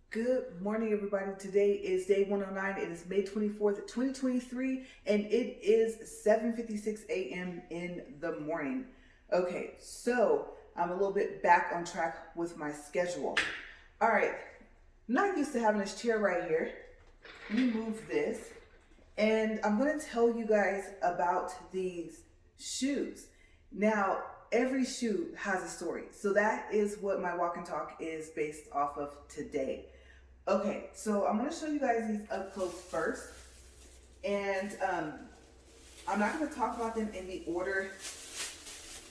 Good morning, everybody. Today is day 109. It is May 24th, 2023, and it is 7:56 a.m. in the morning. Okay, so I'm a little bit back on track with my schedule. All right, I'm not used to having this chair right here. Let me move this, and I'm going to tell you guys about these shoes. Now, every shoe has a story, so that is what my walk and talk is based off of today. Okay, so I'm going to show you guys these up close first, and I'm not going to talk about them in the order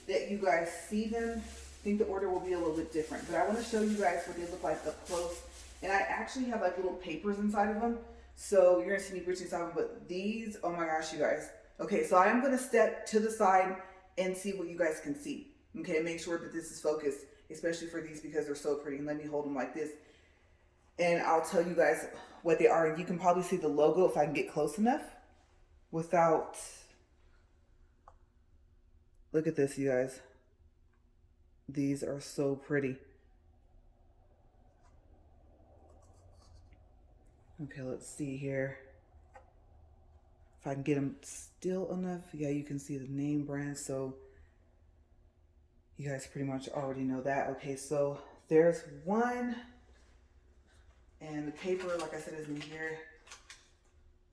that you guys see them. I think the order will be a little bit different, but I want to show you guys what they look like up close, and I actually have like little papers inside of them, so you're going to see me reaching inside them, but these, oh my gosh, you guys. Okay, so I am going to step to the side and see what you guys can see. Okay, make sure that this is focused, especially for these because they're so pretty, and let me hold them like this. And I'll tell you guys what they are. And you can probably see the logo if I can get close enough without... Look at this, you guys. These are so pretty. Okay, let's see here. If I can get them still enough. Yeah, you can see the name brand. So you guys pretty much already know that. Okay, so there's one. And the paper, like I said, is in here.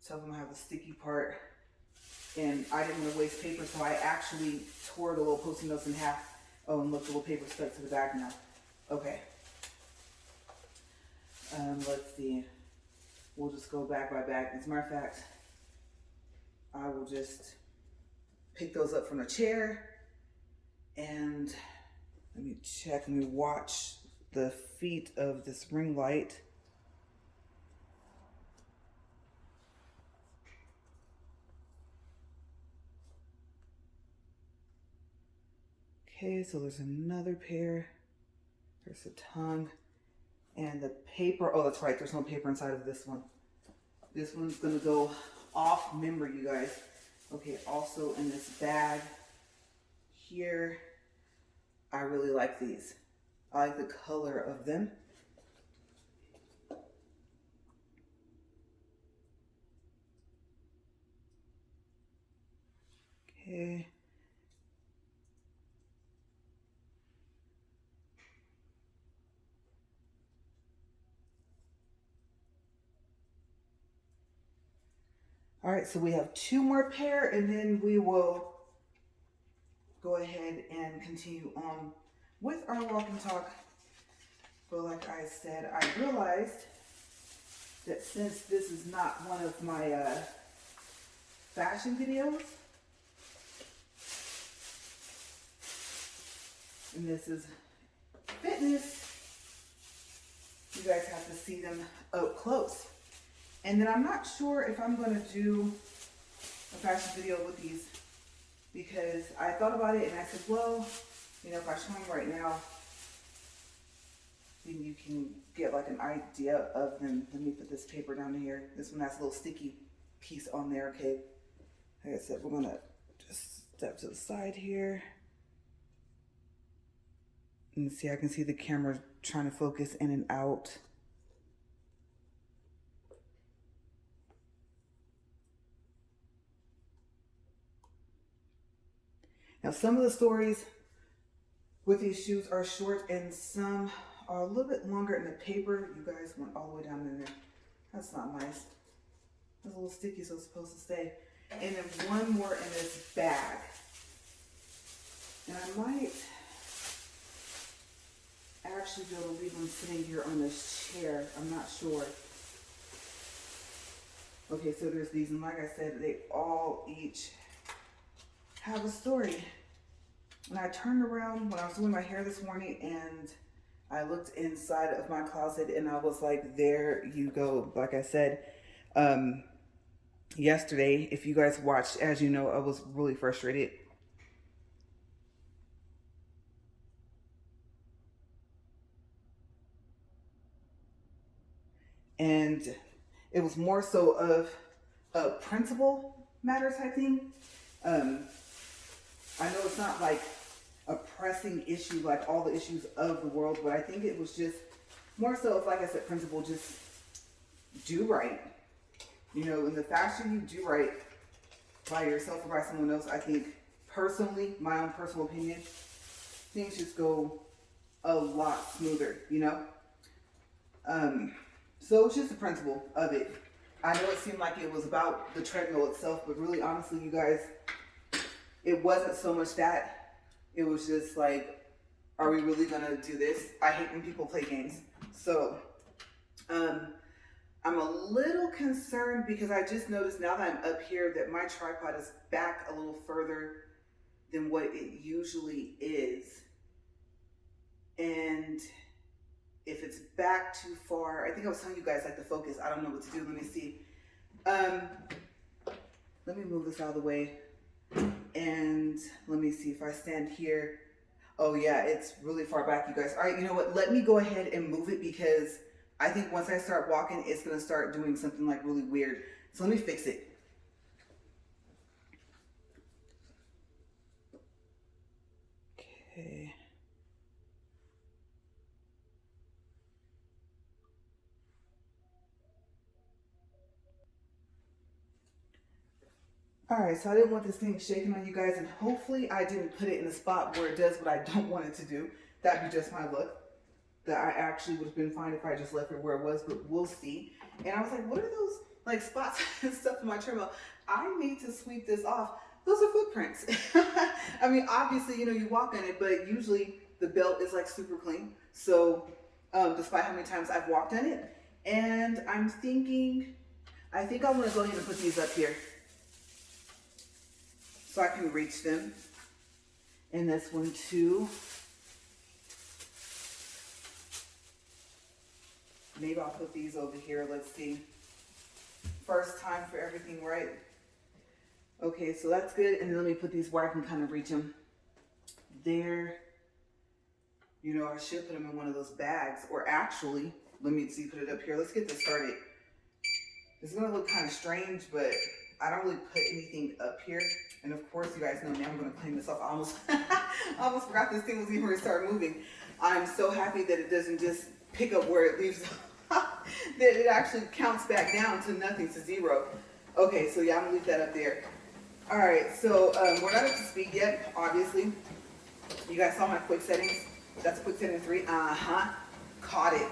Some of them have the sticky part. And I didn't want to waste paper, so I actually tore the little Post-it notes in half. Oh, and look, the little paper stuck to the back now. Okay. Let's see. We'll just go back by back. As a matter of fact, I will just pick those up from the chair. And let me check, let me watch the feet of this ring light. Okay, so there's another pair. There's the tongue and the paper. Oh, that's right. There's no paper inside of this one. This one's going to go off memory, you guys. Okay, also in this bag here, I really like these. I like the color of them. Okay. All right, so we have two more pair, and then we will go ahead and continue on with our walk and talk. But like I said, I realized that since this is not one of my fashion videos, and this is fitness, you guys have to see them up close. And then I'm not sure if I'm going to do a fashion video with these, because I thought about it and I said, well, you know, if I show them right now, then you can get like an idea of them. Let me put this paper down here. This one has a little sticky piece on there. Okay, like I said, we're going to just step to the side here. And see, I can see the camera trying to focus in and out. Now, some of the stories with these shoes are short and some are a little bit longer in the paper. You guys went all the way down in there. That's not nice. That's a little sticky, so it's supposed to stay. And then one more in this bag. And I might actually be able to leave them sitting here on this chair. I'm not sure. Okay, so there's these, and like I said, they all each have a story. And I turned around when I was doing my hair this morning and I looked inside of my closet and I was like, there you go. Like I said, yesterday, if you guys watched, as you know, I was really frustrated. And it was more so of a principle matter type thing. I know it's not like a pressing issue like all the issues of the world, but I think it was just more so of, like I said, principle, just do right. You know, and the faster you do right by yourself or by someone else, I think personally, my own personal opinion, things just go a lot smoother, you know? So it's just the principle of it. I know it seemed like it was about the treadmill itself, but really, honestly, you guys, it wasn't so much that. It was just like, are we really gonna do this? I hate when people play games. So, I'm a little concerned because I just noticed now that I'm up here that my tripod is back a little further than what it usually is. And if it's back too far, I think I was telling you guys like the focus, I don't know what to do. Let me see. Let me move this out of the way. And let me see if I stand here. Oh yeah, it's really far back, you guys. All right, you know what? Let me go ahead and move it because I think once I start walking, it's gonna start doing something like really weird. So let me fix it. Okay. All right, so I didn't want this thing shaking on you guys, and hopefully I didn't put it in a spot where it does what I don't want it to do. That'd be just my luck. That I actually would have been fine if I just left it where it was, but we'll see. And I was like, what are those like spots and stuff in my treadmill? I need to sweep this off. Those are footprints. I mean, obviously, you know, you walk on it, but usually the belt is like super clean. So despite how many times I've walked on it, and I'm thinking, I think I want to go ahead and put these up here so I can reach them. And this one too. Maybe I'll put these over here. Let's see. First time for everything, right? Okay, so that's good. And then let me put these where I can kind of reach them. There. You know, I should put them in one of those bags. Or actually, let me see, put it up here. Let's get this started. It's going to look kind of strange, but I don't really put anything up here. And of course, you guys know now I'm going to clean this off. I almost forgot this thing was even going to start moving. I'm so happy that it doesn't just pick up where it leaves that it actually counts back down to nothing, to zero. Okay, so yeah, I'm gonna leave that up there. All right, so we're not up to speed yet, obviously. You guys saw my quick settings. That's quick setting 3. Caught it.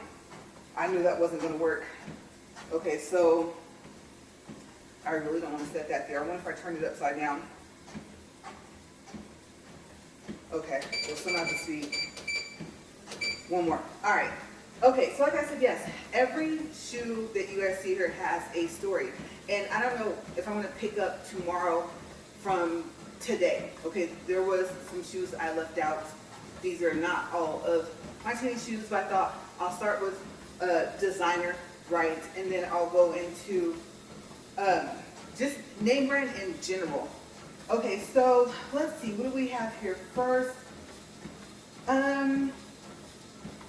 I knew that wasn't gonna work. Okay, so I really don't want to set that there. I wonder if I turn it upside down. Okay, so still not up to speed. One more. All right. Okay, so like I said, yes, every shoe that you guys see here has a story. And I don't know if I'm going to pick up tomorrow from today. Okay, there was some shoes I left out. These are not all of my tennis shoes, but I thought I'll start with designer, right? And then I'll go into just name brand in general. Okay, so let's see, what do we have here first?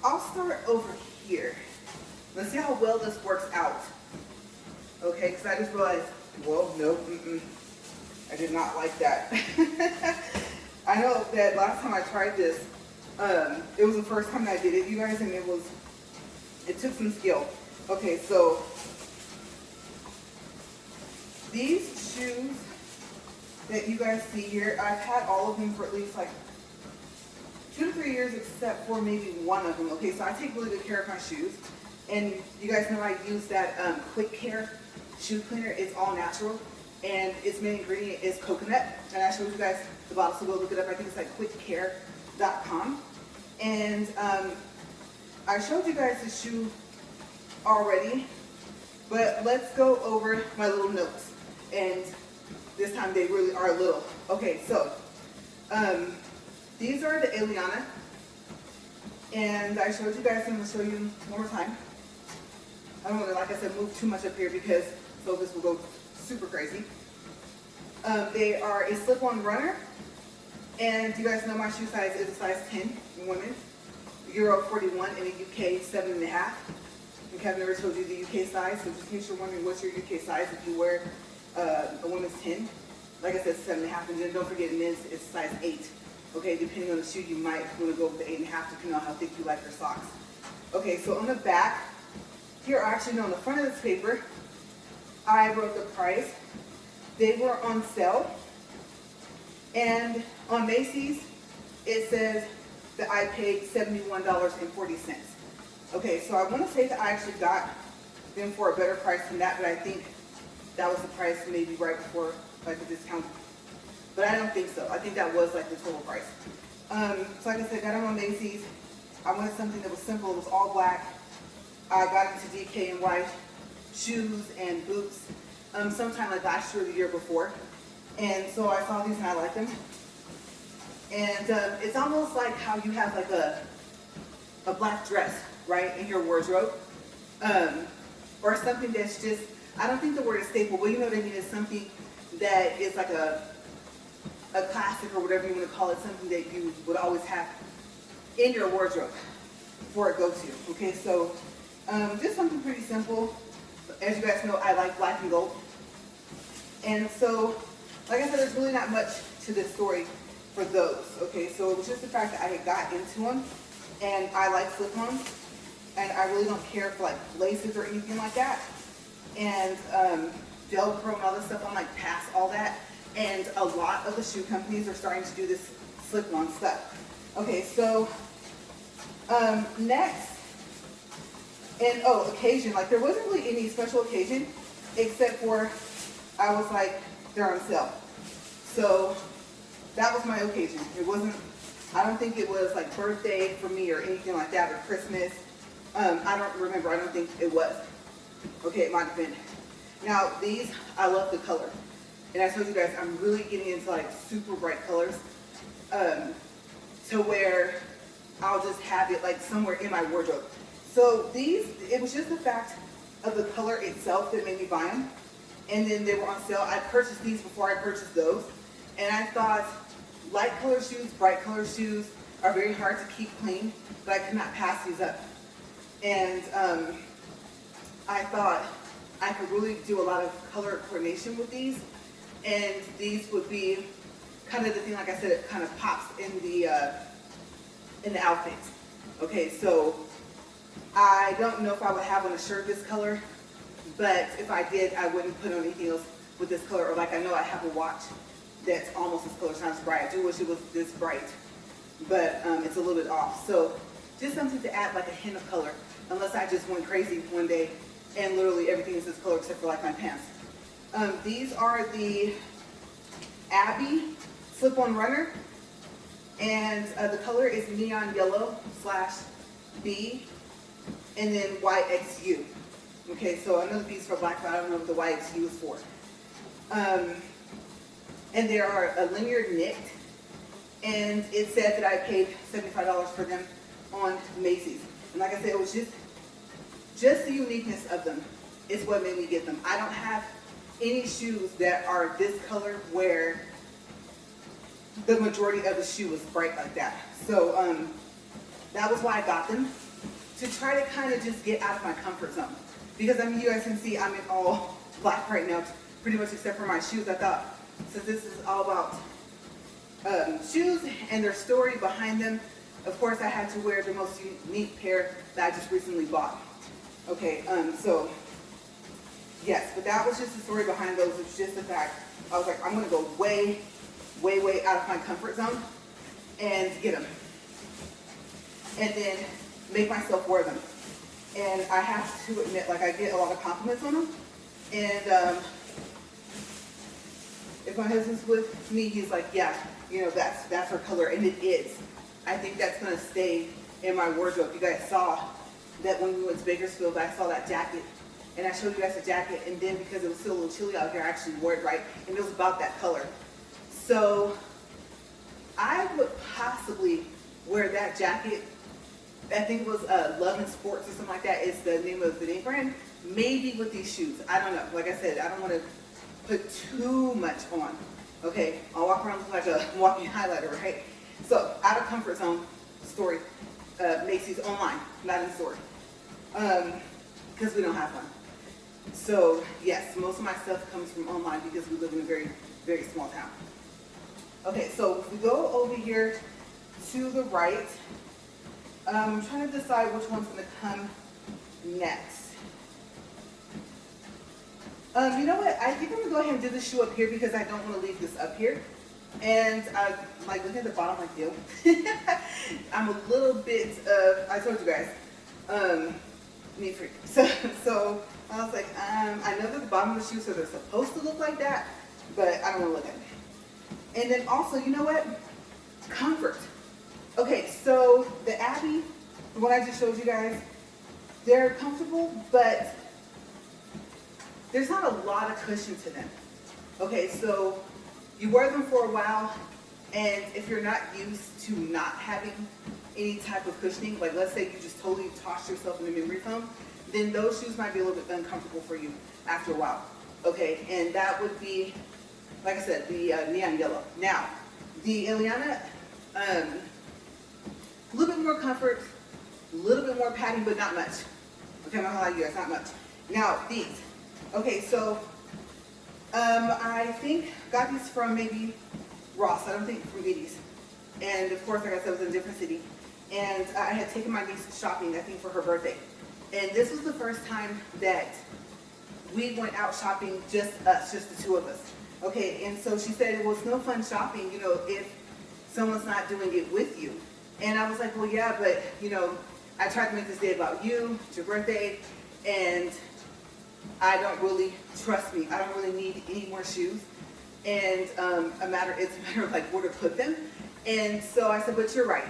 I'll start over here. Let's see how well this works out. Okay, because I just realized, well, no, I did not like that. I know that last time I tried this, it was the first time that I did it, you guys, and it took some skill. Okay, so these shoes that you guys see here, I've had all of them for at least like 2 to 3 years, except for maybe one of them. Okay, so I take really good care of my shoes. And you guys know I use that Quick Care shoe cleaner. It's all natural. And its main ingredient is coconut. And I showed you guys the bottle, so go look it up. I think it's like quickcare.com. And I showed you guys the shoe already. But let's go over my little notes. And this time they really are little. Okay, so these are the Aliana, and I showed you guys, I'm going to show you one more time. I don't want to, like I said, move too much up here because focus will go super crazy. They are a slip-on runner, and you guys know my shoe size is a size 10 in women, Euro 41 in the UK 7.5. And Kevin never told you the UK size, so just in case you're wondering what's your UK size if you wear a women's 10. Like I said, 7.5, and then don't forget men's, it's size 8. Okay, depending on the shoe, you might want to go with the 8.5, depending on how thick you like your socks. Okay, so on the back, here, actually, no, on the front of this paper, I wrote the price. They were on sale. And on Macy's, it says that I paid $71.40. Okay, so I want to say that I actually got them for a better price than that, but I think that was the price maybe right before like the discount. But I don't think so. I think that was like the total price. So like I said, I got them on Macy's. I wanted something that was simple. It was all black. I got into DKNY shoes and boots sometime like last year or the year before. And so I saw these and I liked them. And it's almost like how you have like a black dress, right, in your wardrobe. Or something that's just, I don't think the word is staple, but you know what I mean, it's something that is like a classic or whatever you want to call it, something that you would always have in your wardrobe for a go-to. Okay, so just something pretty simple. As you guys know, I like black and gold. And so, like I said, there's really not much to this story for those. Okay, so it was just the fact that I had got into them, and I like slip-ons, and I really don't care for like laces or anything like that. And Velcro and all this stuff, I'm like past all that. And a lot of the shoe companies are starting to do this slip-on stuff. Okay, so next, and oh, occasion, like there wasn't really any special occasion except for I was like, they're on sale. So that was my occasion. It wasn't, I don't think it was like birthday for me or anything like that, or Christmas. I don't remember, I don't think it was. Okay, it might have been. Now these, I love the color. And I told you guys, I'm really getting into like super bright colors to where I'll just have it like somewhere in my wardrobe. So these, it was just the fact of the color itself that made me buy them. And then they were on sale. I purchased these before I purchased those. And I thought light color shoes, bright color shoes are very hard to keep clean, but I could not pass these up. And I thought I could really do a lot of color coordination with these. And these would be kind of the thing, like I said, it kind of pops in the outfits. Okay, so I don't know if I would have on a shirt this color, but if I did, I wouldn't put on anything else with this color. Or like I know I have a watch that's almost this color, it's not as bright. I do wish it was this bright, but it's a little bit off. So just something to add like a hint of color, unless I just went crazy one day and literally everything is this color except for like my pants. These are the Abbi slip-on runner, and the color is neon yellow / B, and then YXU. Okay, so I know that these are for black, but I don't know what the YXU is for. And they are a linear knit, and it said that I paid $75 for them on Macy's. And like I said, it was just the uniqueness of them is what made me get them. I don't have any shoes that are this color where the majority of the shoe is bright like that. So that was why I got them, to try to kind of just get out of my comfort zone. Because I mean, you guys can see I'm in all black right now, pretty much except for my shoes. I thought, since this is all about shoes and their story behind them, of course I had to wear the most unique pair that I just recently bought. Okay, so yes, but that was just the story behind those. It's just the fact, I was like, I'm going to go way, way, way out of my comfort zone and get them. And then make myself wear them. And I have to admit, like I get a lot of compliments on them. And if my husband's with me, he's like, yeah, you know, that's her color, and it is. I think that's going to stay in my wardrobe. You guys saw that when we went to Bakersfield, I saw that jacket. And I showed you guys the jacket, and then because it was still a little chilly out here, I actually wore it right, and it was about that color. So I would possibly wear that jacket. I think it was Love and Sports or something like that is the name of the name brand. Maybe with these shoes. I don't know. Like I said, I don't want to put too much on. Okay, I'll walk around like a walking highlighter, right? So out of comfort zone story. Macy's online, not in store. Because we don't have one. So yes, most of my stuff comes from online because we live in a very, very small town. Okay, so if we go over here to the right, I'm trying to decide which one's going to come next. You know what? I think I'm going to go ahead and do the shoe up here because I don't want to leave this up here. And I'm like looking at the bottom like, ew. I'm a little bit of, I told you guys, neat freak. So I was like, I know that the bottom of the shoe, so they're supposed to look like that, but I don't want to look at it. And then also, you know what? Comfort. Okay, so the Abbi, what I just showed you guys, they're comfortable, but there's not a lot of cushion to them. Okay, so you wear them for a while, and if you're not used to not having any type of cushioning, like let's say you just totally tossed yourself in the memory foam, then those shoes might be a little bit uncomfortable for you after a while. Okay, and that would be, like I said, the neon yellow. Now, the Aliana, a little bit more comfort, a little bit more padding, but not much. Okay, I'm not gonna lie to you guys, not much. Now, these. Okay, so I think got these from maybe Ross. I don't think from Bodie's. And of course, like I said, it was in a different city. And I had taken my niece shopping, I think, for her birthday. And this was the first time that we went out shopping, just us, just the two of us. Okay, and so she said it was no fun shopping, you know, if someone's not doing it with you. And I was like, well, yeah, but, you know, I tried to make this day about you, it's your birthday, and I don't really, trust me, I don't really need any more shoes. And it's a matter of like where to put them. And so I said, but you're right.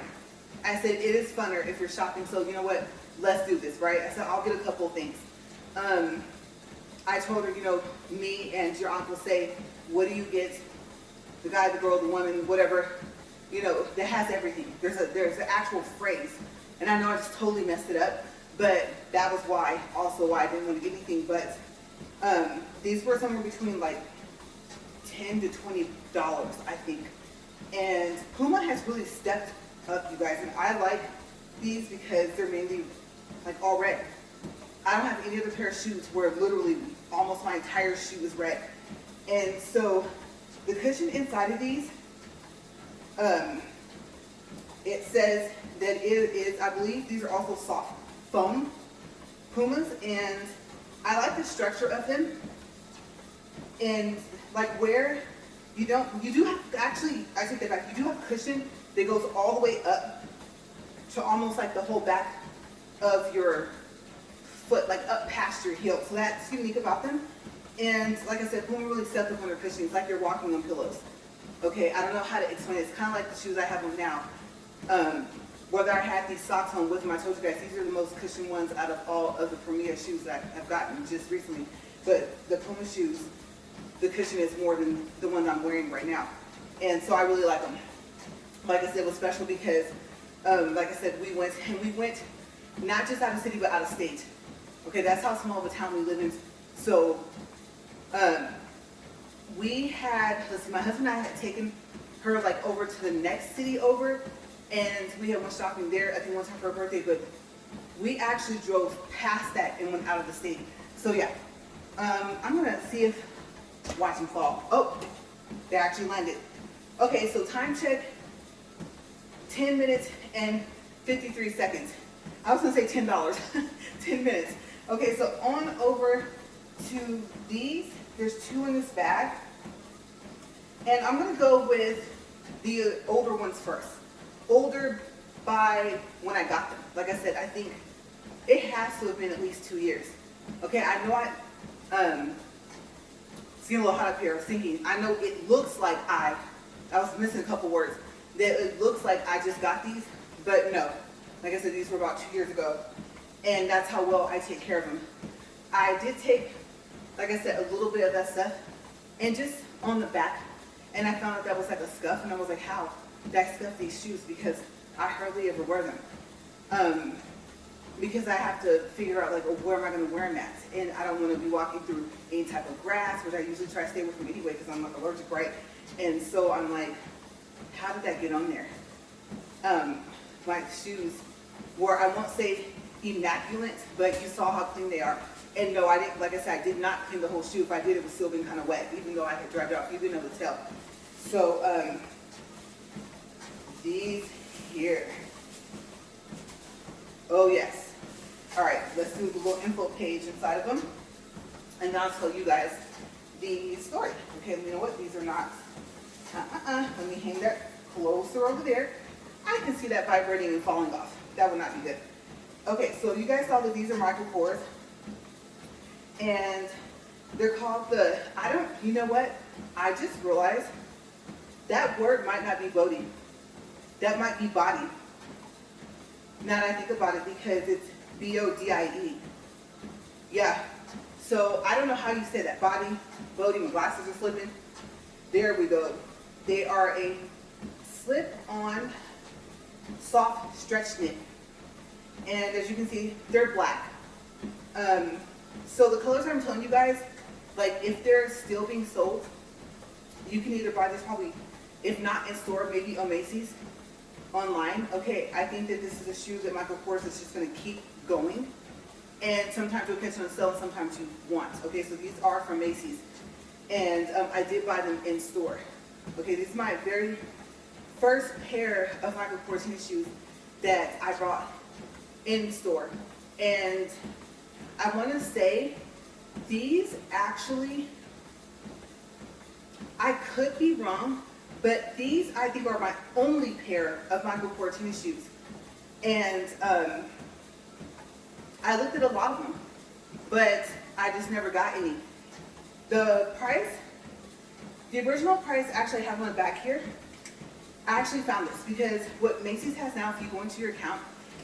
I said, it is funner if you're shopping, so you know what, let's do this, right? I said, I'll get a couple of things. I told her, you know, me and your uncle say, what do you get? The guy, the girl, the woman, whatever, you know, that has everything. There's an actual phrase. And I know I just totally messed it up, but that was why, also why I didn't want to get anything. But these were somewhere between like $10 to $20, I think. And Puma has really stepped up, you guys. And I like these because they're mainly like all red. I don't have any other pair of shoes where literally almost my entire shoe is red. And so the cushion inside of these, it says that it is, I believe these are also soft foam Pumas, and I like the structure of them. And like where you do have, actually, I take that back, you do have cushion that goes all the way up to almost like the whole back of your foot, like up past your heel. So that's unique about them. And like I said, Puma really stepped up on their cushioning. It's like you're walking on pillows. Okay, I don't know how to explain it. It's kind of like the shoes I have on now. Whether I had these socks on with them, I told you guys, these are the most cushioned ones out of all of the Premier shoes that I've gotten just recently. But the Puma shoes, the cushion is more than the one I'm wearing right now. And so I really like them. Like I said, it was special because, like I said, we went not just out of city, but out of state. Okay, that's how small of a town we live in. So, we had, let's see, my husband and I had taken her like over to the next city over, and we had went shopping there, I think one time for her birthday, but we actually drove past that and went out of the state. So yeah, I'm gonna see if, watch them fall. Oh, they actually landed. Okay, so time check, 10 minutes and 53 seconds. I was gonna say $10, 10 minutes. Okay, so on over to these, there's two in this bag. And I'm gonna go with the older ones first. Older by when I got them. Like I said, I think it has to have been at least 2 years. Okay, I know it's getting a little hot up here, I was thinking, I know it looks like I was missing a couple words, that it looks like I just got these, but no. Like I said, these were about 2 years ago, and that's how well I take care of them. I did take, like I said, a little bit of that stuff, and just on the back, and I found out that was like a scuff, and I was like, how did I scuff these shoes? Because I hardly ever wear them. Because I have to figure out like, where am I going to wear them at? And I don't want to be walking through any type of grass, which I usually try to stay away from anyway because I'm like allergic, right? And so I'm like, how did that get on there? My shoes were, I won't say immaculate, but you saw how clean they are. And no, I didn't, like I said, I did not clean the whole shoe. If I did, it was still been kind of wet, even though I had dried it off. You didn't know to tell. So, these here. Oh yes. All right, let's do the little info page inside of them, and then I'll tell you guys the story. Okay, you know what? These are not. Let me hang that closer over there. I can see that vibrating and falling off. That would not be good. Okay, so you guys saw that these are micropores, and they're called the, you know what? I just realized that word might not be Bodie. That might be Bodie. Now that I think about it, because it's B-O-D-I-E. Yeah. So I don't know how you say that. Bodie, my glasses are slipping. There we go. They are a slip-on soft stretch knit. And as you can see, they're black. So the colors I'm telling you guys, like if they're still being sold, you can either buy this probably, if not in store, maybe on Macy's, online. Okay, I think that this is a shoe that Michael Kors is just going to keep going. And sometimes you'll catch on sale and sometimes you won't. Okay, so these are from Macy's. And I did buy them in store. Okay, this is my very first pair of Michael Kors tennis shoes that I bought in store. And I want to say these actually, I could be wrong, but these I think are my only pair of Michael Kors tennis shoes. And I looked at a lot of them, but I just never got any. The price, the original price actually I have on the back here. I actually found this because what Macy's has now, if you go into your account,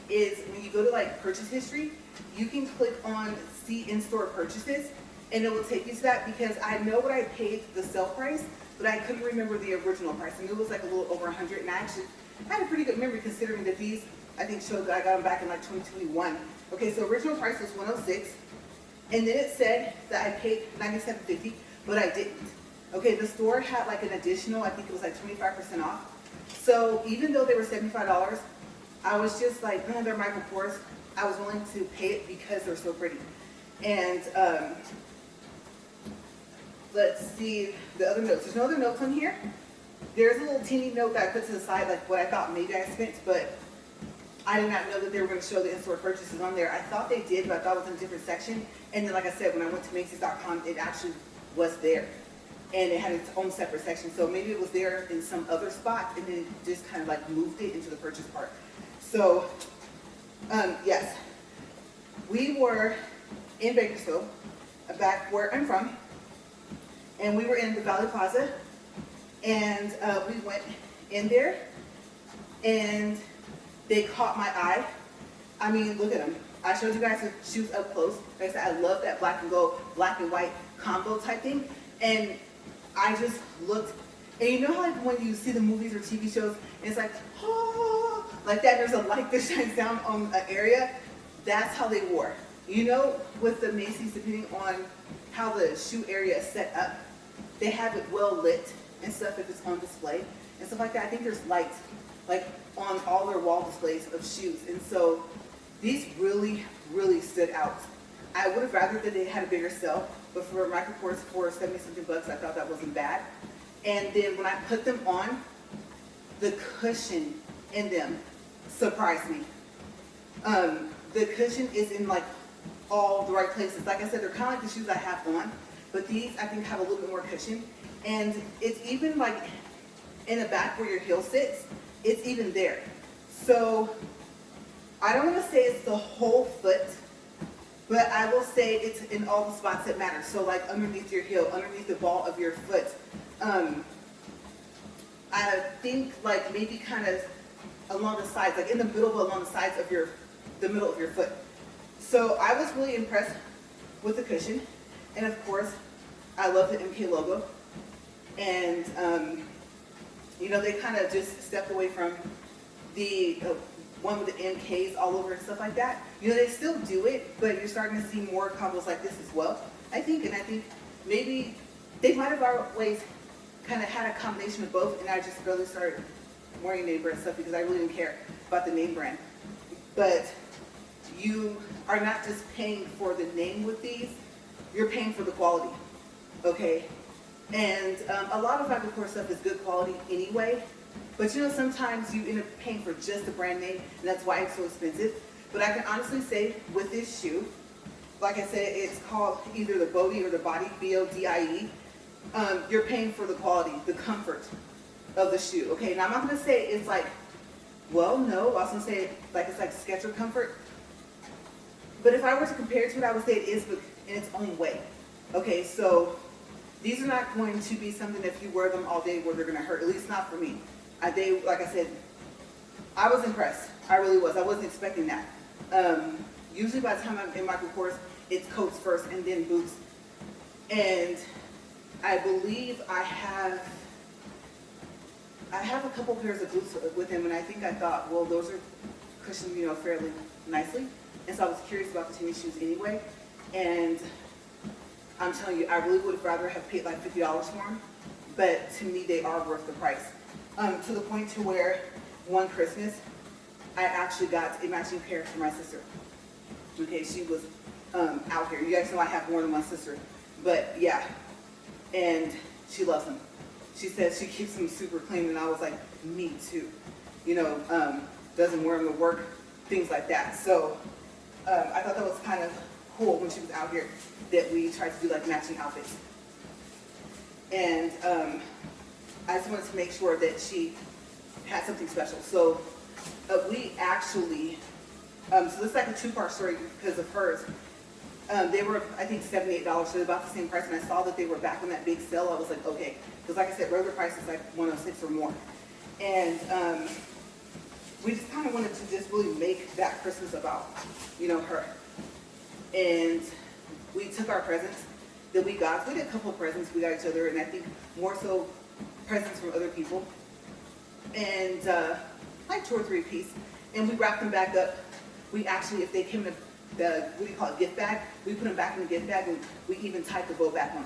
is when you go to like purchase history, you can click on see in-store purchases and it will take you to that, because I know what I paid the sale price, but I couldn't remember the original price. And it was like a little over 100, and I actually had a pretty good memory considering that these, I think, showed that I got them back in like 2021. Okay, so original price was $106, and then it said that I paid $97.50, but I didn't. Okay, the store had like an additional, I think it was like 25% off. So even though they were $75, I was just like, oh, they're Michael Kors. I was willing to pay it because they're so pretty. And let's see the other notes. There's no other notes on here. There's a little teeny note that I put to the side, like what I thought maybe I spent, but I did not know that they were going to show the in-store purchases on there. I thought they did, but I thought it was in a different section. And then, like I said, when I went to Macy's.com, it actually was there. And it had its own separate section. So maybe it was there in some other spot, and then it just kind of like moved it into the purchase part. So, yes, we were in Bakersfield, back where I'm from, and we were in the Valley Plaza, and we went in there, and they caught my eye. I mean, look at them. I showed you guys the shoes up close. Like I said, I love that black and gold, black and white combo type thing, and I just looked, and you know how like when you see the movies or TV shows, and it's like, oh, like that, there's a light that shines down on an area. That's how they wore. You know, with the Macy's, depending on how the shoe area is set up, they have it well lit and stuff if it's on display and stuff like that. I think there's lights like on all their wall displays of shoes, and so these really, really stood out. I would have rather that they had a bigger sale, but for Michael Kors for 70 something bucks, I thought that wasn't bad. And then when I put them on, the cushion in them surprised me. The cushion is in like all the right places. Like I said, they're kind of like the shoes I have on, but these I think have a little bit more cushion. And it's even like in the back where your heel sits, it's even there. So I don't want to say it's the whole foot, but I will say it's in all the spots that matter. So like underneath your heel, underneath the ball of your foot. I think like maybe kind of along the sides, like in the middle, but along the sides of the middle of your foot. So I was really impressed with the cushion. And of course, I love the MK logo. And, you know, they kind of just stepped away from the one with the MKs all over and stuff like that. You know, they still do it, but you're starting to see more combos like this as well, I think. And I think maybe they might have always kind of had a combination of both, and I just really started wearing name brand stuff because I really didn't care about the name brand. But you are not just paying for the name with these, you're paying for the quality, okay? And a lot of Michael Kors stuff is good quality anyway, but you know, sometimes you end up paying for just the brand name, and that's why it's so expensive. But I can honestly say with this shoe, like I said, it's called either the Bodie or the Bodie, B-O-D-I-E. You're paying for the quality, the comfort of the shoe. Okay, now I'm not gonna say it's like, well, no, I was gonna say like it's like Skechers comfort. But if I were to compare it to it, I would say it is, but in its own way. Okay, so these are not going to be something if you wear them all day where they're gonna hurt, at least not for me. They, like I said, I was impressed. I really was. I wasn't expecting that. Usually by the time I'm in Michael Kors, it's coats first and then boots. And I believe I have a couple pairs of boots with him, and I think I thought, well, those are cushioned, you know, fairly nicely. And so I was curious about the tennis shoes anyway. And I'm telling you, I really would have rather have paid like $50 for them. But to me, they are worth the price. To the point to where one Christmas, I actually got a matching pair for my sister. Okay, she was out here. You guys know I have more than one sister. But yeah, and she loves them. She says she keeps them super clean, and I was like, me too. You know, doesn't wear them to work, things like that. So I thought that was kind of cool when she was out here that we tried to do like matching outfits. And I just wanted to make sure that she had something special. So we actually, so this is like a two-part story because of hers. They were, I think, $78, so they're about the same price. And I saw that they were back on that big sale. I was like, okay, because like I said, regular price is like $106 or more. And we just kind of wanted to just really make that Christmas about, you know, her. And we took our presents that we got. We did a couple of presents we got each other, and I think more so presents from other people. And like 2 or 3 piece. And we wrapped them back up. We actually, if they came in the, what do you call it, gift bag, we put them back in the gift bag, and we even tied the bow back on.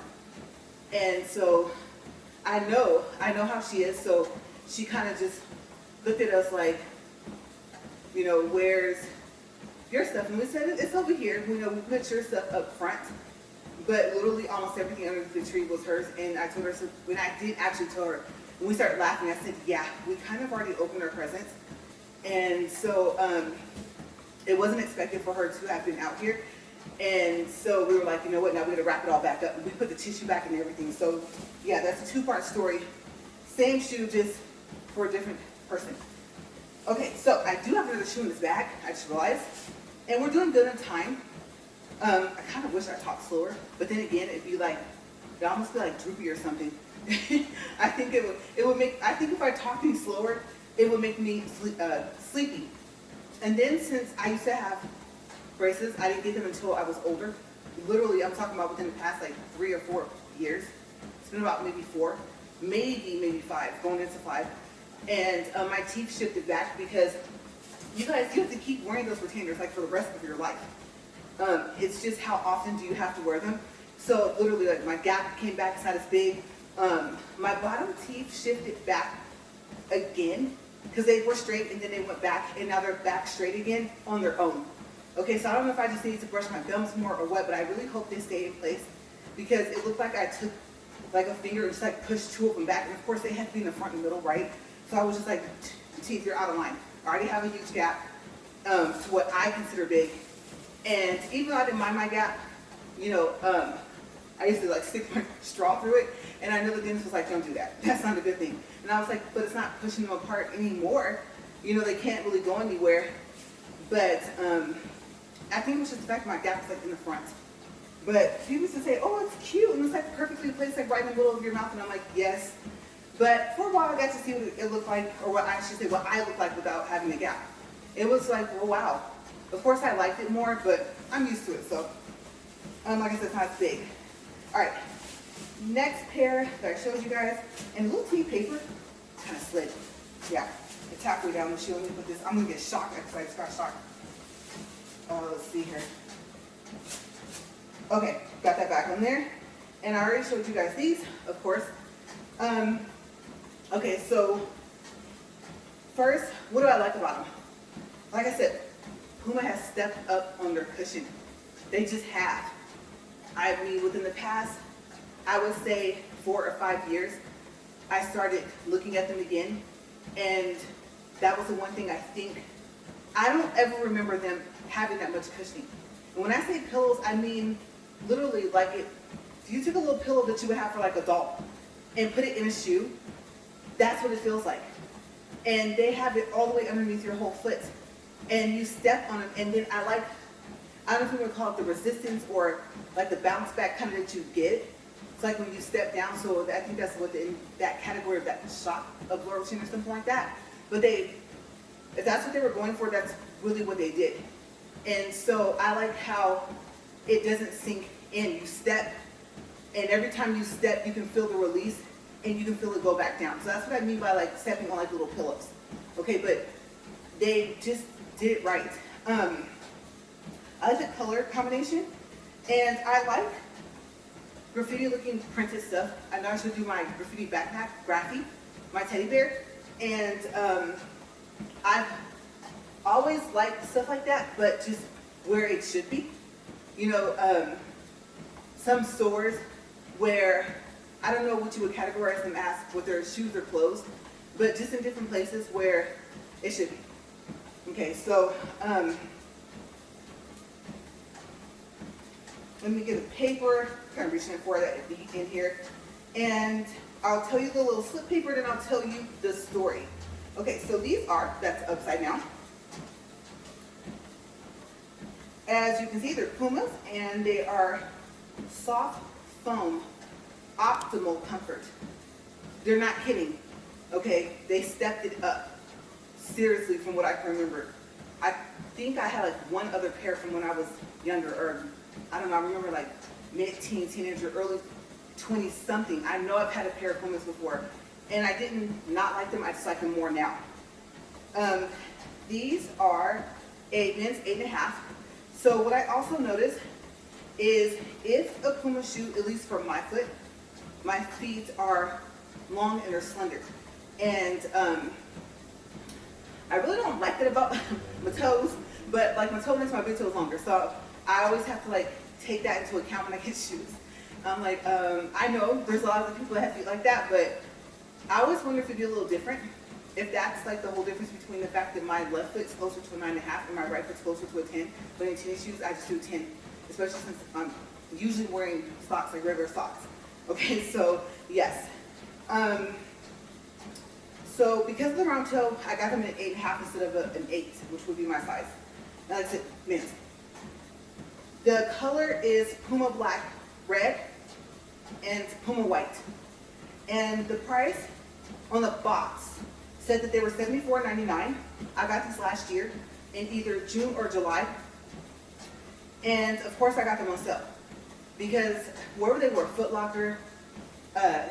And so I know how she is, so she kind of just looked at us like, you know, where's your stuff? And we said, it's over here. You know, we put your stuff up front, but literally almost everything under the tree was hers. And I told her, so when I did actually tell her, when we started laughing, I said, yeah, we kind of already opened our presents. And so it wasn't expected for her to have been out here. And so we were like, you know what, now we're gonna wrap it all back up. And we put the tissue back and everything. So yeah, that's a 2-part story. Same shoe, just for a different person. Okay, so I do have another shoe in this bag, I just realized. And we're doing good on time. I kind of wish I talked slower, but then again, it'd be like, it'd almost be like droopy or something. I think it would make, I think if I talked any slower, it would make me sleepy. And then since I used to have braces, I didn't get them until I was older. Literally, I'm talking about within the past like 3 or 4 years. It's been about maybe 4, maybe 5, going into 5. And my teeth shifted back because you guys, you have to keep wearing those retainers like for the rest of your life. It's just how often do you have to wear them. So literally, like my gap came back, it's not as big. My bottom teeth shifted back again because they were straight and then they went back, and now they're back straight again on their own. Okay, so I don't know if I just need to brush my gums more or what, but I really hope they stay in place because it looked like I took like a finger and just like pushed 2 of them back, and of course they had to be in the front and middle, right? So I was just like, teeth, you're out of line. I already have a huge gap to what I consider big. And even though I didn't mind my gap, you know, I used to like stick my straw through it, and I know the dentist was like, don't do that. That's not a good thing. And I was like, but it's not pushing them apart anymore. You know, they can't really go anywhere. But I think it was just the fact that my gap was like in the front. But people used to say, oh, it's cute, and it's like perfectly placed like right in the middle of your mouth, and I'm like, yes. But for a while I got to see what it looked like, or what I should say, what I looked like without having a gap. It was like, oh wow. Of course I liked it more, but I'm used to it, so. Like I said, it's not as big. All right, next pair that I showed you guys, and a little tea paper, kind of slid. Yeah, it's halfway down the shoe. Let me put this, I'm gonna get shocked because I just got shocked. Let's see here. Okay, got that back on there. And I already showed you guys these, of course. Okay, so first, what do I like about them? Like I said, Puma has stepped up on their cushion. They just have. I mean, within the past, I would say 4 or 5 years, I started looking at them again. And that was the one thing I think I don't ever remember them having that much cushioning. And when I say pillows, I mean literally like if you took a little pillow that you would have for like a doll and put it in a shoe, that's what it feels like. And they have it all the way underneath your whole foot. And you step on it, and then I don't know if you would call it the resistance or like the bounce back kind of that you get. It's like when you step down, so I think that's what that category of that shock absorption or something like that. But if that's what they were going for, that's really what they did. And so I like how it doesn't sink in. You step, and every time you step, you can feel the release, and you can feel it go back down. So that's what I mean by like stepping on like little pillows. Okay, but they just did it right. I like the color combination, and I like graffiti looking printed stuff. I know I should do my graffiti backpack, Graffy, my teddy bear, and I've always liked stuff like that, but just where it should be. You know, some stores where, I don't know what you would categorize them as, with their shoes or clothes, but just in different places where it should be. Okay, so let me get a paper, kind of reaching for that in here, and I'll tell you the little slip paper, then I'll tell you the story. Okay, so that's upside down. As you can see, they're Pumas, and they are soft foam, optimal comfort. They're not kidding, okay? They stepped it up. Seriously, from what I can remember. I think I had like one other pair from when I was younger, or I don't know, I remember like mid-teen, teenager, early 20-something. I know I've had a pair of Pumas before, and I didn't not like them, I just like them more now. These are a men's 8.5. So what I also noticed is if a Puma shoe, at least for my foot, my feet are long and they're slender. And I really don't like that about my toes, but like my toe makes my big toes longer. So I always have to like take that into account when I get shoes. I'm like, I know there's a lot of people that have feet like that, but I always wonder if it'd be a little different. If that's like the whole difference between the fact that my left foot's closer to a 9.5 and my right foot's closer to a 10. But in tennis shoes, I just do 10, especially since I'm usually wearing socks, like regular socks. Okay, so yes. So because of the round toe, I got them in an 8.5 instead of an 8, which would be my size. Now that's it, men's. The color is Puma black, red, and Puma white. And the price on the box said that they were $74.99. I got these last year in either June or July. And of course I got them on sale. Because wherever they were, Foot Locker, I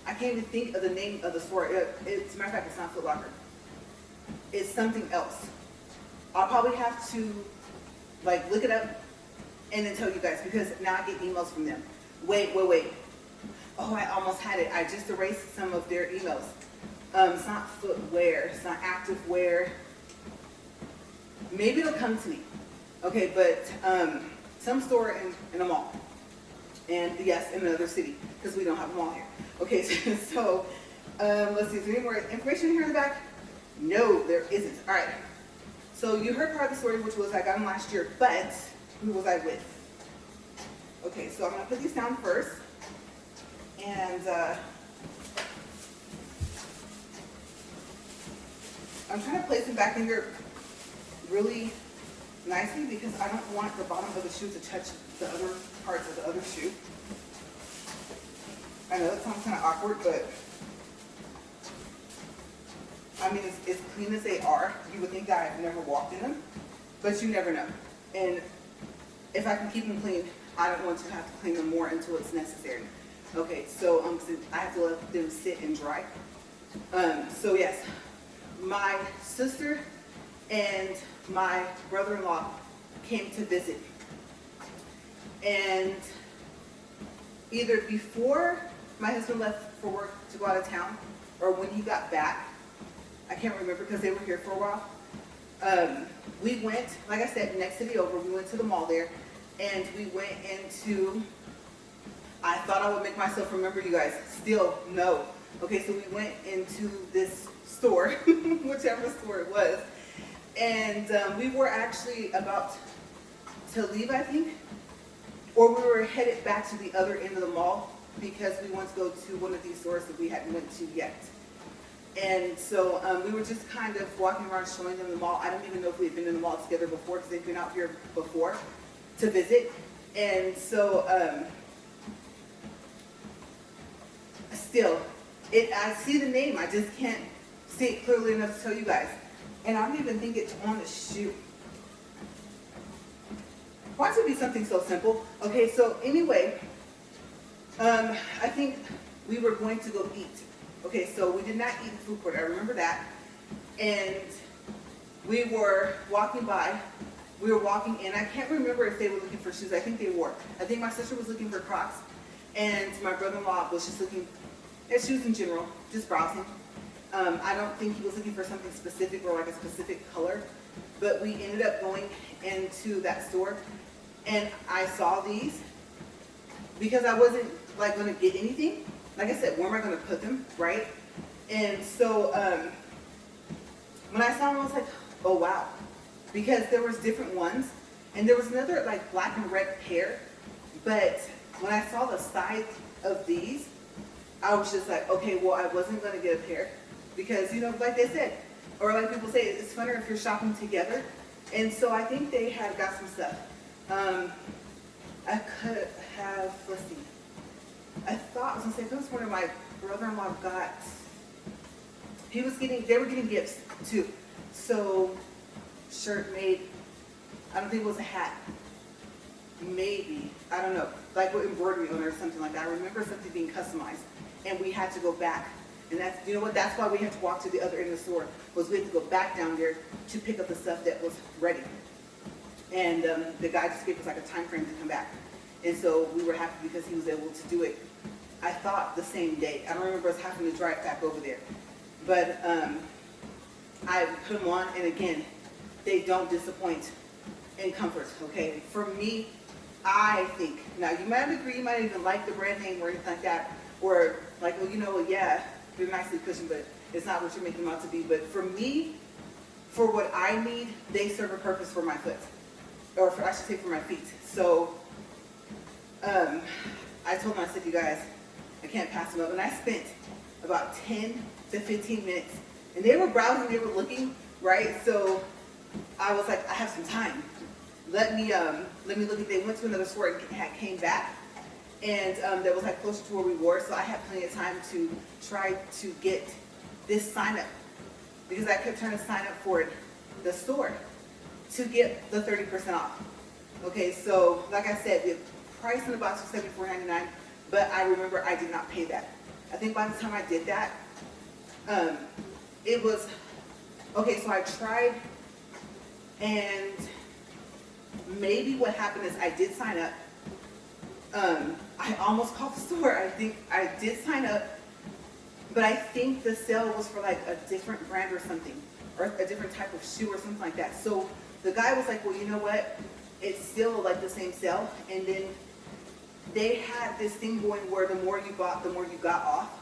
can't even think of the name of the store. As a matter of fact, it's not Foot Locker. It's something else. I'll probably have to like look it up and then tell you guys, because now I get emails from them. Wait. Oh, I almost had it. I just erased some of their emails. It's not footwear. It's not active wear. Maybe it'll come to me. Okay, but some store in a mall. And yes, in another city, because we don't have a mall here. Okay, so let's see, is there any more information here in the back? No, there isn't. All right. So you heard part of the story, which was I got them last year, but who was I with? Okay, so I'm going to put these down first. And I'm trying to place them back in here really nicely because I don't want the bottom of the shoe to touch the other parts of the other shoe. I know that sounds kind of awkward, but I mean, as clean as they are, you would think that I've never walked in them, but you never know. And if I can keep them clean, I don't want to have to clean them more until it's necessary. Okay, so I have to let them sit and dry. So yes, my sister and my brother-in-law came to visit. And either before my husband left for work to go out of town, or when he got back, I can't remember because they were here for a while. We went, like I said, next city over, we went to the mall there, and we went into, I thought I would make myself remember, you guys, still no. Okay, so we went into this store, whichever store it was, And we were actually about to leave, I think, or we were headed back to the other end of the mall because we wanted to go to one of these stores that we hadn't went to yet. And so we were just kind of walking around showing them the mall. I don't even know if we had been in the mall together before because they've been out here before to visit. And so still, I see the name, I just can't see it clearly enough to tell you guys. And I don't even think it's on the shoe. Why does it be something so simple? Okay, so anyway, I think we were going to go eat. Okay, so we did not eat in the food court, I remember that. And we were walking by, we were walking in. I can't remember if they were looking for shoes. I think they were. I think my sister was looking for Crocs, and my brother-in-law was just looking at shoes in general, just browsing. I don't think he was looking for something specific or like a specific color, but we ended up going into that store, and I saw these because I wasn't like going to get anything. Like I said, where am I going to put them, right? And so when I saw them, I was like, oh wow, because there was different ones, and there was another like black and red pair, but when I saw the size of these, I was just like, okay, well, I wasn't going to get a pair because, you know, like they said, or like people say, it's funner if you're shopping together. And so I think they had got some stuff. I could have, let's see, I thought, I was going to say, I was wondering my brother-in-law got, they were getting gifts too. So, shirt made, I don't think it was a hat. Maybe, I don't know, like with embroidery on it or something like that. I remember something being customized, and we had to go back. And that's, you know what, that's why we had to walk to the other end of the store, was we had to go back down there to pick up the stuff that was ready. And the guy just gave us like a time frame to come back. And so we were happy because he was able to do it, I thought, the same day. I don't remember us having to drive back over there. But I put them on, and again, they don't disappoint in comfort, okay? For me, I think, now you might agree, you might even like the brand name or anything like that, or like, well, you know what, yeah, they're nicely cushioned, but it's not what you're making them out to be. But for me, for what I need, they serve a purpose for my foot, or for, I should say, for my feet. So I told them, I said, you guys, I can't pass them up. And I spent about 10 to 15 minutes, and they were browsing, they were looking, right? So I was like, I have some time. Let me look at, they went to another store and came back, and that was like closer to where we were, so I had plenty of time to try to get this sign up, because I kept trying to sign up for the store to get the 30% off. Okay, so like I said, the price in the box was $74.99, but I remember I did not pay that. I think by the time I did that, it was, okay, so I tried, and maybe what happened is I did sign up. I almost called the store. I think I did sign up, but I think the sale was for like a different brand or something, or a different type of shoe or something like that. So the guy was like, well, you know what? It's still like the same sale. And then they had this thing going where the more you bought, the more you got off.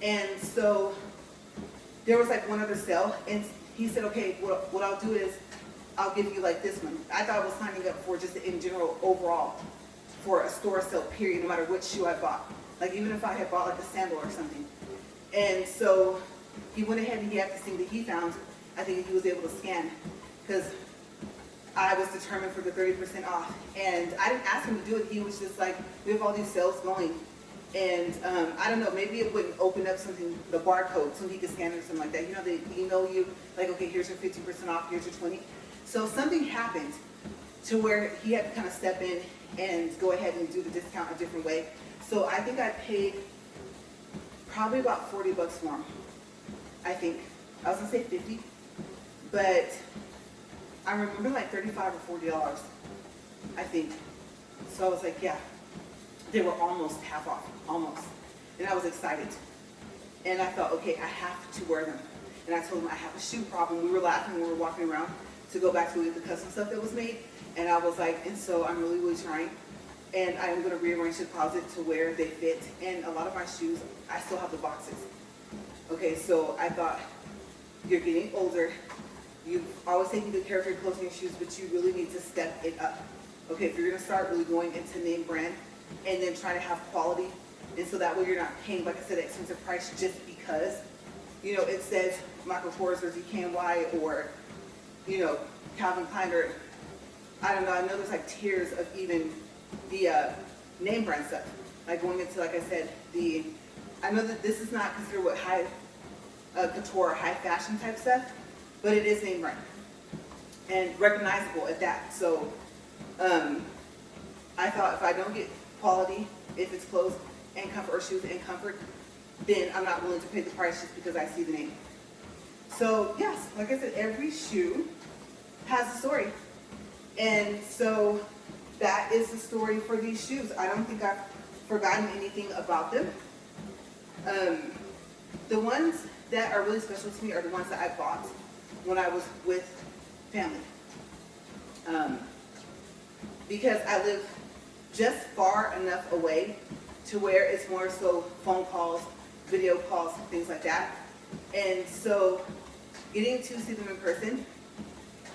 And so there was like one other sale, and he said, okay, what I'll do is I'll give you like this one. I thought I was signing up for just in general overall for a store sale period, no matter which shoe I bought. Like even if I had bought like a sandal or something. And so he went ahead and he had this thing that he found. I think he was able to scan, because I was determined for the 30% off. And I didn't ask him to do it. He was just like, we have all these sales going. And I don't know, maybe it wouldn't open up something, the barcode, so he could scan it or something like that. You know, they email you, like, okay, here's your 15% off, here's your 20. So something happened to where he had to kind of step in and go ahead and do the discount a different way. So I think I paid probably about 40 bucks for him. I think. I was gonna say 50, but I remember like 35 or $40, I think. So I was like, yeah, they were almost half off, almost. And I was excited. And I thought, okay, I have to wear them. And I told him I have a shoe problem. We were laughing when we were walking around to go back to the custom stuff that was made. And I was like, and so I'm really, really trying. And I'm going to rearrange the closet to where they fit. And a lot of my shoes, I still have the boxes. Okay, so I thought, you're getting older. You've always taken good care of your clothes and your shoes, but you really need to step it up. Okay, if you're gonna start really going into name brand and then trying to have quality, and so that way you're not paying, like I said, an expensive price just because, you know, it says Michael Kors or DKNY or, you know, Calvin Klein, or I don't know, I know there's like tiers of even the name brand stuff. Like going into, like I said, I know that this is not considered what high couture or high fashion type stuff, but it is name brand and recognizable at that. So I thought if I don't get quality, if it's clothes and comfort or shoes and comfort, then I'm not willing to pay the price just because I see the name. So yes, like I said, every shoe has a story. And so that is the story for these shoes. I don't think I've forgotten anything about them. The ones that are really special to me are the ones that I bought when I was with family. Because I live just far enough away to where it's more so phone calls, video calls, things like that. And so getting to see them in person,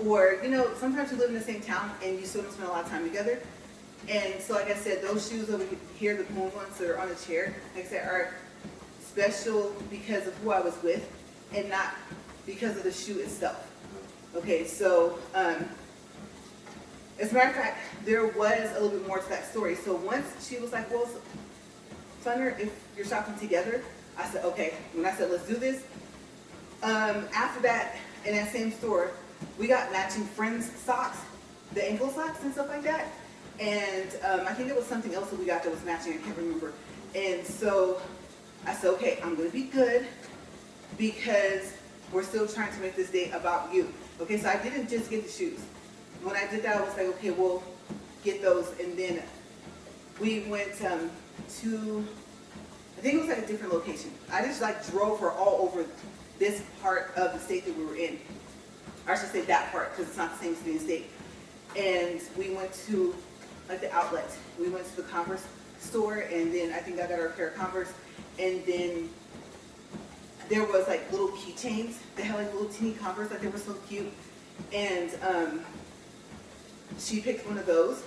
or, you know, sometimes you live in the same town and you still don't spend a lot of time together. And so, like I said, those shoes over here, the Puma ones that are on the chair, like I said, are special because of who I was with and not because of the shoe itself. Okay, so, as a matter of fact, there was a little bit more to that story. So once she was like, well, Thunder, if you're shopping together, I said, okay. When I said, let's do this, after that, in that same store, we got matching Friends socks, the ankle socks and stuff like that. And I think it was something else that we got that was matching, I can't remember. And so I said, okay, I'm gonna be good because we're still trying to make this day about you. Okay, so I didn't just get the shoes. When I did that, I was like, okay, we'll get those. And then we went to, I think it was like a different location. I just like drove her all over this part of the state that we were in. Or I should say that part, because it's not the same city and state. And we went to like the outlet. We went to the Converse store, and then I think I got her a pair of Converse. And then there was like little keychains. They had like little teeny Converse, like they were so cute. And she picked one of those.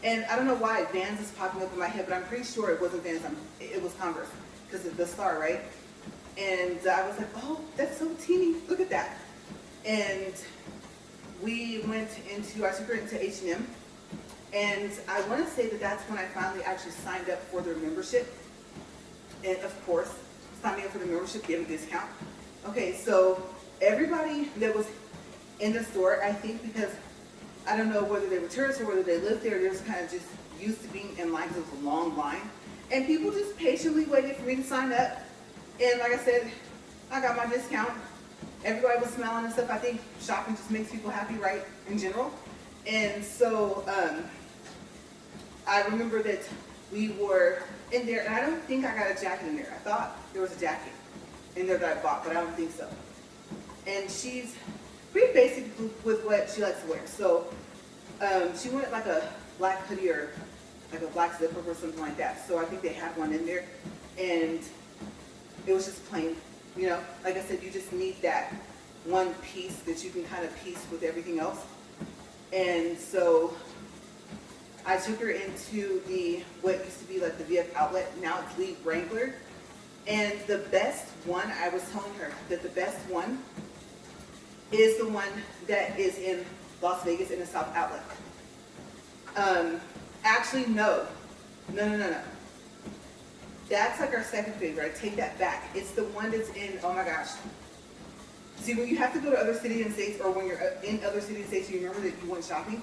And I don't know why Vans is popping up in my head, but I'm pretty sure it wasn't Vans. It was Converse, because of the star, right? And I was like, oh, that's so teeny. Look at that. And we went into, I took her into H&M. And I want to say that that's when I finally actually signed up for their membership. And of course, signing up for the membership gave a discount. Okay, so everybody that was in the store, I think because, I don't know whether they were tourists or whether they lived there, they was kind of just used to being in line, because it was a long line. And people just patiently waited for me to sign up. And like I said, I got my discount. Everybody was smiling and stuff. I think shopping just makes people happy, right, in general. And so I remember that we were in there, and I don't think I got a jacket in there. I thought there was a jacket in there that I bought, but I don't think so. And she's pretty basic with what she likes to wear. So she wanted like a black hoodie or like a black zipper or something like that. So I think they had one in there, and it was just plain. You know, like I said, you just need that one piece that you can kind of piece with everything else. And so I took her into what used to be like the VF outlet. Now it's Lee Wrangler. And the best one, I was telling her that the best one is the one that is in Las Vegas in the South Outlet. Actually, no. That's like our second favorite. I take that back. It's the one that's in, oh my gosh. See, when you have to go to other cities and states, or when you're in other cities and states, you remember that you went shopping,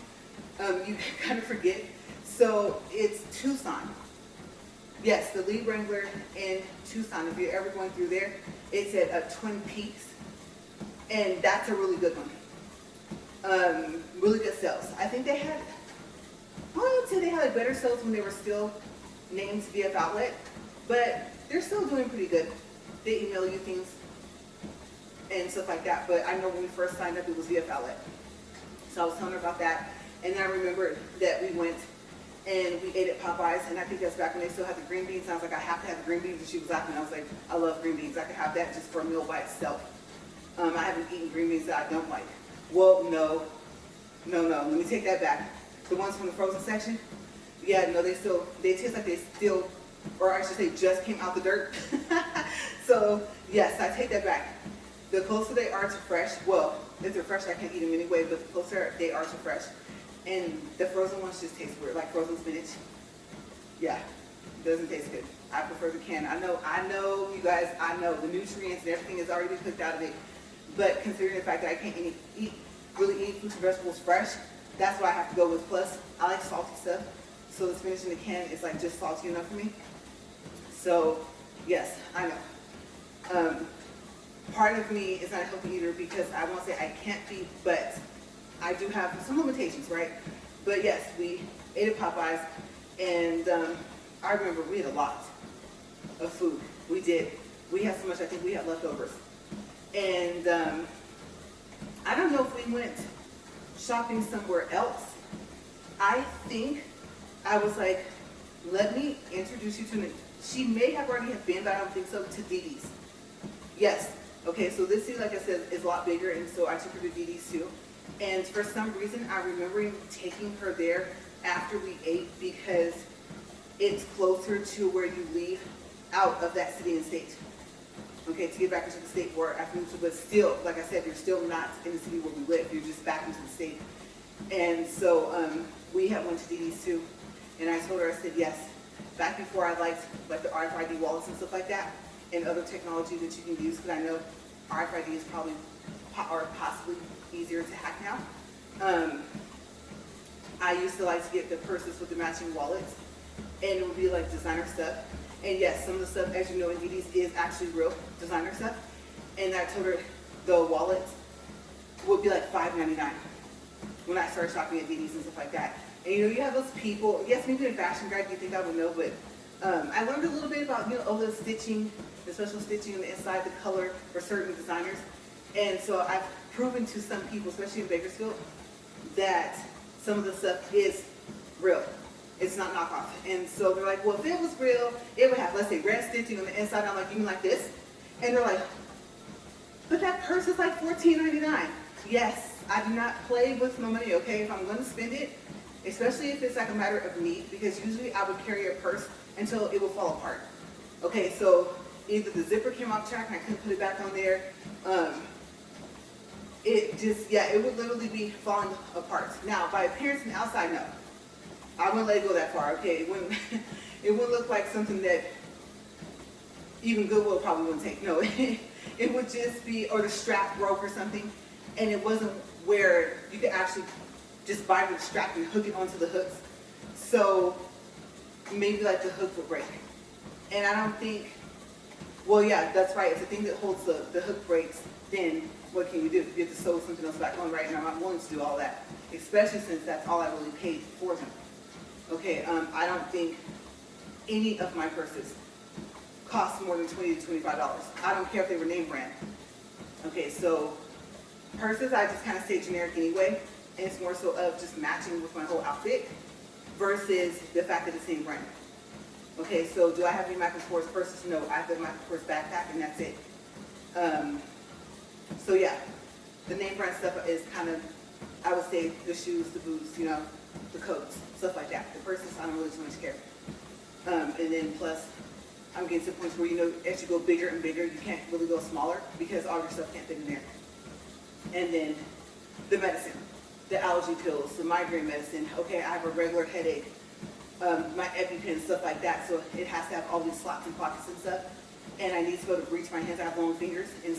you kind of forget. So it's Tucson. Yes, the Lee Wrangler in Tucson. If you're ever going through there, it's at Twin Peaks. And that's a really good one. Really good sales. I think they had, I would say they had better sales when they were still named VF Outlet. But they're still doing pretty good. They email you things and stuff like that. But I know when we first signed up, it was VF Outlet. So I was telling her about that. And then I remembered that we went and we ate at Popeyes. And I think that's back when they still had the green beans. And I was like, I have to have the green beans. And she was laughing. I was like, I love green beans. I could have that just for a meal by itself. I haven't eaten green beans that I don't like. Well, no. Let me take that back. The ones from the frozen section, yeah, no, they taste like they still, or I should say just came out the dirt. So yes, I take that back. The closer they are to fresh, well, if they're fresh, I can't eat them anyway, but the closer they are to fresh. And the frozen ones just taste weird, like frozen spinach. Yeah, doesn't taste good. I prefer the can. I know, you guys, I know the nutrients and everything is already cooked out of it. But considering the fact that I can't really eat fruits and vegetables fresh, that's why I have to go with plus. I like salty stuff, so the spinach in the can is like just salty enough for me. So yes, I know. Part of me is not a healthy eater because I won't say I can't be, but I do have some limitations, right? But yes, we ate at Popeyes, and I remember we had a lot of food. We did. We had so much, I think we had leftovers. And I don't know if we went shopping somewhere else. I think I was like, let me introduce you to, she may have already have been, but I don't think so, to Didi's. Yes. Okay, so this is, like I said, is a lot bigger, and so I took her to Didi's too. And for some reason, I remember taking her there after we ate because it's closer to where you leave out of that city and state. Okay, to get back into the state where I moved to, but still, like I said, you're still not in the city where we live. You're just back into the state. And so we had went to Didi's too, and I told her, I said, yes, back before I liked like the RFID wallets and stuff like that, and other technology that you can use, because I know RFID is probably or possibly easier to hack now. I used to like to get the purses with the matching wallets, and it would be like designer stuff. And yes, some of the stuff, as you know, in Didi's is actually real designer stuff. And I told her the wallets would be like $5.99 when I started shopping at Didi's and stuff like that. And you know, you have those people, yes, maybe in fashion guide, you think I would know, but I learned a little bit about, you know, all the stitching, the special stitching on the inside, the color for certain designers. And so I've proven to some people, especially in Bakersfield, that some of the stuff is real. It's not knockoff. And so they're like, well, if it was real, it would have, let's say, red stitching on the inside. And I'm like, you mean like this? And they're like, but that purse is like $14.99. Yes, I do not play with my money, okay? If I'm going to spend it, especially if it's like a matter of need, because usually I would carry a purse until it would fall apart. Okay, so either the zipper came off track and I couldn't put it back on there. It just, yeah, it would literally be falling apart. Now, by appearance from the outside, no. I wouldn't let it go that far, okay? It wouldn't look like something that even Goodwill probably wouldn't take. No, it would just be, or the strap broke or something, and it wasn't where you could actually just bind the strap and hook it onto the hooks. So maybe like the hook would break. And I don't think, well, yeah, that's right. If the thing that holds the hook breaks, then what can you do? You have to sew something else back on, right? And I'm not willing to do all that, especially since that's all I really paid for them. Okay, I don't think any of my purses cost more than $20 to $25. I don't care if they were name brand. Okay, so purses, I just kind of stay generic anyway, and it's more so of just matching with my whole outfit versus the fact that it's name brand. Okay, so do I have any Michael Kors purses? No, I have the Michael Kors backpack, and that's it. So yeah, the name brand stuff is kind of, I would say, the shoes, the boots, you know, the coats, stuff like that. The purses, I don't really too much care. And then plus, I'm getting to the point where, you know, as you go bigger and bigger, you can't really go smaller because all your stuff can't fit in there. And then the medicine, the allergy pills, the migraine medicine. Okay, I have a regular headache, my EpiPen, stuff like that. So it has to have all these slots and pockets and stuff. And I need to be able to reach my hands. I have long fingers, and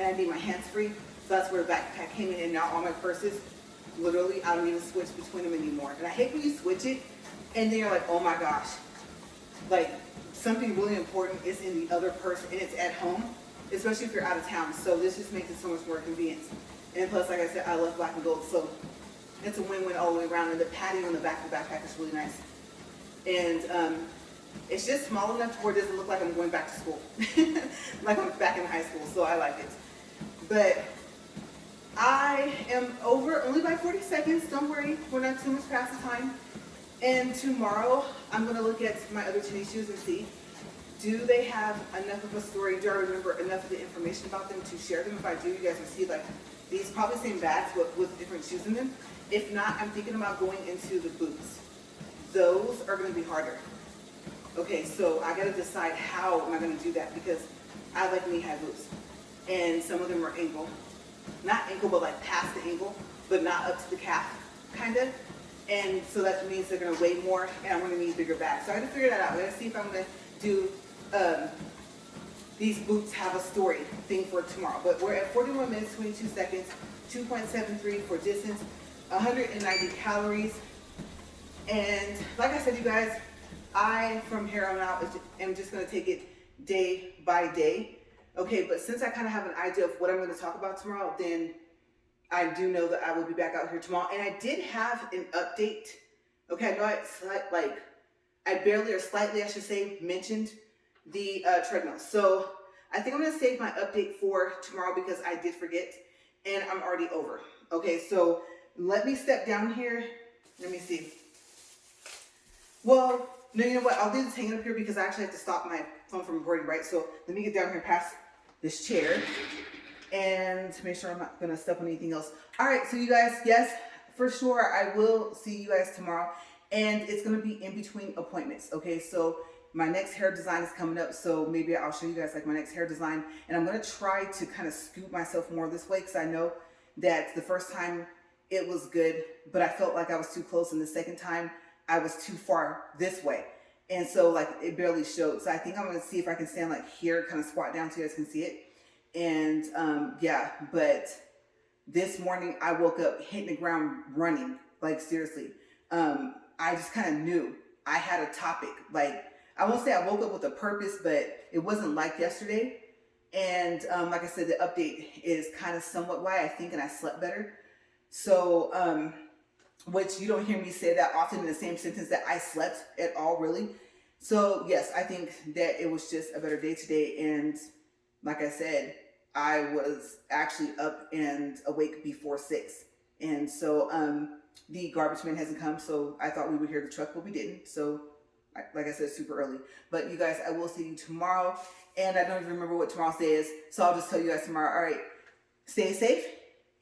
I need my hands free. So that's where the backpack came in, and now all my purses, literally, I don't even switch between them anymore. And I hate when you switch it, and then you're like, oh my gosh. Like, something really important is in the other purse, and it's at home, especially if you're out of town. So this just makes it so much more convenient. And plus, like I said, I love black and gold, so it's a win-win all the way around. And the padding on the back of the backpack is really nice. And it's just small enough to where it doesn't look like I'm going back to school. Like I'm back in high school, so I like it. But I am over only by 40 seconds. Don't worry, we're not too much past the time. And tomorrow, I'm going to look at my other tennis shoes and see. do they have enough of a story? Do I remember enough of the information about them to share them? If I do, you guys will see like these probably same bags with different shoes in them. If not, I'm thinking about going into the boots. Those are going to be harder. Okay, so I got to decide how am I going to do that, because I like knee high boots, and some of them are ankle, not ankle, but like past the ankle, but not up to the calf, kind of. And so that means they're going to weigh more, and I'm going to need bigger bags. So I got to figure that out. I got to see if I'm going to do these boots have a story thing for tomorrow. But we're at 41 minutes, 22 seconds, 2.73 for distance, 190 calories. And like I said, you guys, I, from here on out, am just going to take it day by day. Okay, but since I kind of have an idea of what I'm going to talk about tomorrow, then I do know that I will be back out here tomorrow. And I did have an update. Okay, I know I barely or slightly, I should say, mentioned the treadmill. So I think I'm going to save my update for tomorrow because I did forget and I'm already over. Okay, so let me step down here. Let me see. Well, no, you know what? I'll do this hanging up here because I actually have to stop my phone from recording, right? So let me get down here past this chair and to make sure I'm not going to step on anything else. All right, so you guys, yes, for sure, I will see you guys tomorrow. And it's going to be in between appointments. Okay, so my next hair design is coming up. So maybe I'll show you guys like my next hair design. And I'm going to try to kind of scoop myself more this way because I know that the first time it was good, but I felt like I was too close. And the second time I was too far this way. And so like it barely showed. So I think I'm going to see if I can stand like here, kind of squat down so you guys can see it. And yeah, but this morning I woke up hitting the ground running, like seriously. I just kind of knew I had a topic. Like, I won't say I woke up with a purpose, but it wasn't like yesterday. And like I said, the update is kind of somewhat why I think and I slept better. So, which you don't hear me say that often in the same sentence that I slept at all, really. So yes, I think that it was just a better day today. And like I said, I was actually up and awake before 6. And so, the garbage man hasn't come, so I thought we would hear the truck, but we didn't. So, like I said, super early. But you guys, I will see you tomorrow. And I don't even remember what tomorrow's day is, so I'll just tell you guys tomorrow. All right, stay safe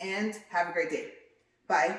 and have a great day. Bye.